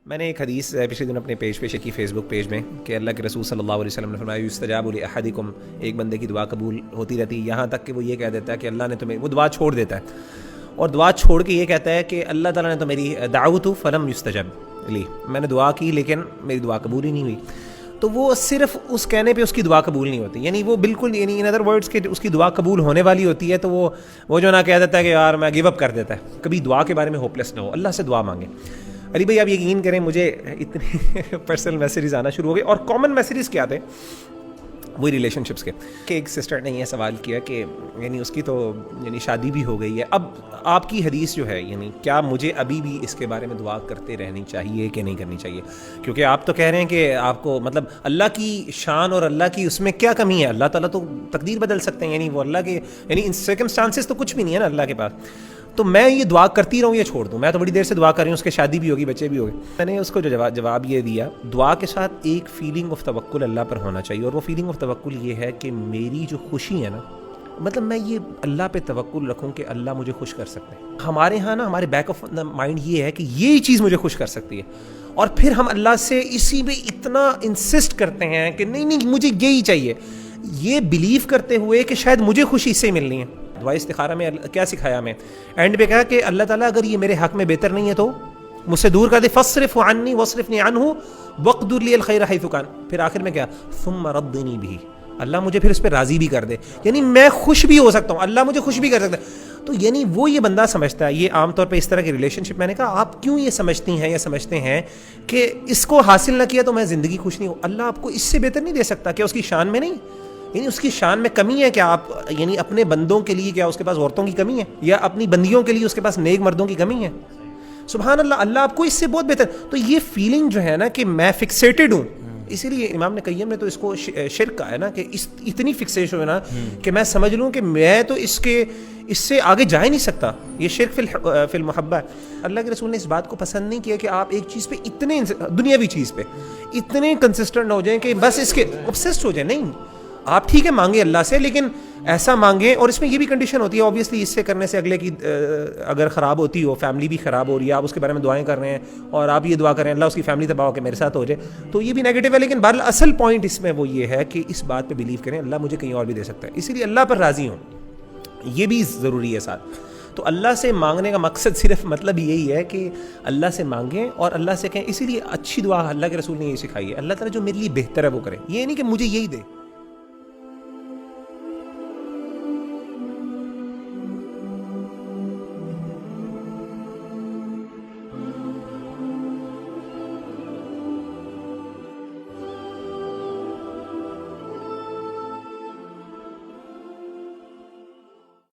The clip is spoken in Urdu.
میں نے ایک حدیث پچھلے دن اپنے پیج پہ شیئر کی فیس بک پیج میں کہ اللہ کے رسول صلی اللہ علیہ وسلم نے فرمایا یستجاب لاحدکم، ایک بندے کی دعا قبول ہوتی رہتی ہے یہاں تک کہ وہ یہ کہہ دیتا ہے کہ اللہ نے تمہیں، وہ دعا چھوڑ دیتا ہے اور دعا چھوڑ کے یہ کہتا ہے کہ اللہ تعالیٰ نے تو میری دعوت فلم یستجب لی، میں نے دعا کی لیکن میری دعا قبول ہی نہیں ہوئی. تو وہ صرف اس کہنے پہ اس کی دعا قبول نہیں ہوتی، یعنی وہ بالکل، یعنی ان ادر ورڈس کہ اس کی دعا قبول ہونے والی ہوتی ہے تو وہ جو نہ کہہ دیتا ہے کہ یار میں گیو اپ کر دیتا ہے. کبھی دعا کے بارے میں ہوپلیس نہ ہو، اللہ سے دعا مانگے. علی بھائی آپ یقین کریں مجھے اتنے پرسنل میسیجز آنا شروع ہو گئے، اور کامن میسیجز کیا تھے وہی ریلیشن شپس کے، کہ ایک سسٹر نے یہ سوال کیا کہ یعنی اس کی تو یعنی شادی بھی ہو گئی ہے، اب آپ کی حدیث جو ہے یعنی کیا مجھے ابھی بھی اس کے بارے میں دعا کرتے رہنی چاہیے کہ نہیں کرنی چاہیے؟ کیونکہ آپ تو کہہ رہے ہیں کہ آپ کو مطلب اللہ کی شان اور اللہ کی اس میں کیا کمی ہے؟ اللہ تعالیٰ تو تقدیر بدل سکتے ہیں، یعنی وہ اللہ کے یعنی ان سرکمسٹانسز تو کچھ بھی نہیں ہے نا اللہ کے پاس. تو میں یہ دعا کرتی رہوں یا چھوڑ دوں؟ میں تو بڑی دیر سے دعا کر رہی ہوں، اس کے شادی بھی ہوگی، بچے بھی ہوگے. میں نے اس کو جو جواب یہ دیا، دعا کے ساتھ ایک فیلنگ آف توکل اللہ پر ہونا چاہیے، اور وہ فیلنگ آف توکل یہ ہے کہ میری جو خوشی ہے نا، مطلب میں یہ اللہ پہ توکل رکھوں کہ اللہ مجھے خوش کر سکتے ہیں. ہمارے ہاں نا ہمارے بیک آف دا مائنڈ یہ ہے کہ یہی چیز مجھے خوش کر سکتی ہے، اور پھر ہم اللہ سے اسی پہ اتنا انسسٹ کرتے ہیں کہ نہیں مجھے یہی چاہیے، یہ بلیو کرتے ہوئے کہ شاید مجھے خوشی اس سے ملنی ہے. دعائے استخارہ میں کیا سکھایا ہمیں؟ اینڈ پہ کہا کہ اللہ تعالیٰ اگر یہ میرے حق میں بہتر نہیں ہے تو مجھ سے دور کر دے، فاصرف عنی واصرفنی عنہ واقدر لی الخیر حیث کان. پھر آخر میں کیا؟ ثم ردنی بھی، اللہ مجھے پھر اس پہ راضی بھی کر دے، یعنی میں خوش بھی ہو سکتا ہوں، اللہ مجھے خوش بھی کر سکتا ہے. تو یعنی وہ یہ بندہ سمجھتا ہے، یہ عام طور پہ اس طرح کی ریلیشن شپ، میں نے کہا آپ کیوں یہ سمجھتی ہیں یا سمجھتے ہیں کہ اس کو حاصل نہ کیا تو میں زندگی خوش نہیں ہوں؟ اللہ آپ کو اس سے بہتر نہیں دے سکتا؟ کیا اس کی شان میں نہیں؟ یعنی اس کی شان میں کمی ہے کیا؟ آپ یعنی اپنے بندوں کے لیے کیا اس کے پاس عورتوں کی کمی ہے، یا اپنی بندیوں کے لیے اس کے پاس نیک مردوں کی کمی ہے؟ سبحان اللہ، اللہ آپ کو اس سے بہت بہتر. تو یہ فیلنگ جو ہے نا کہ میں فکسیٹڈ ہوں، اسی لیے امام نے قیم نے تو اس کو شرک کہا ہے نا، کہ اتنی فکسیشن ہے نا کہ میں سمجھ لوں کہ میں تو اس سے آگے جا ہی نہیں سکتا. یہ شرک فی المحبہ ہے. اللہ کے رسول نے اس بات کو پسند نہیں کیا کہ آپ ایک چیز پہ اتنے دنیاوی چیز پہ اتنے کنسسٹنٹ ہو جائیں کہ بس اس کے obsessed ہو جائیں. نہیں، آپ ٹھیک ہے مانگیں اللہ سے، لیکن ایسا مانگیں، اور اس میں یہ بھی کنڈیشن ہوتی ہے اوبیسلی، اس سے کرنے سے اگلے کی اگر خراب ہوتی ہو، فیملی بھی خراب ہو رہی ہے، آپ اس کے بارے میں دعائیں کر رہے ہیں اور آپ یہ دعا کریں اللہ اس کی فیملی تباہ ہو کے میرے ساتھ ہو جائے، تو یہ بھی نیگیٹو ہے. لیکن بہرحال اصل پوائنٹ اس میں وہ یہ ہے کہ اس بات پہ بلیو کریں اللہ مجھے کہیں اور بھی دے سکتا ہے، اسی لیے اللہ پر راضی ہوں، یہ بھی ضروری ہے ساتھ. تو اللہ سے مانگنے کا مقصد صرف مطلب یہی ہے کہ اللہ سے مانگیں اور اللہ سے کہیں. اسی لیے اچھی دعا اللہ کے رسول نے یہ سکھائی ہے، اللہ تعالیٰ جو میرے لیے بہتر ہے وہ کرے، یہ نہیں کہ مجھے یہی دے.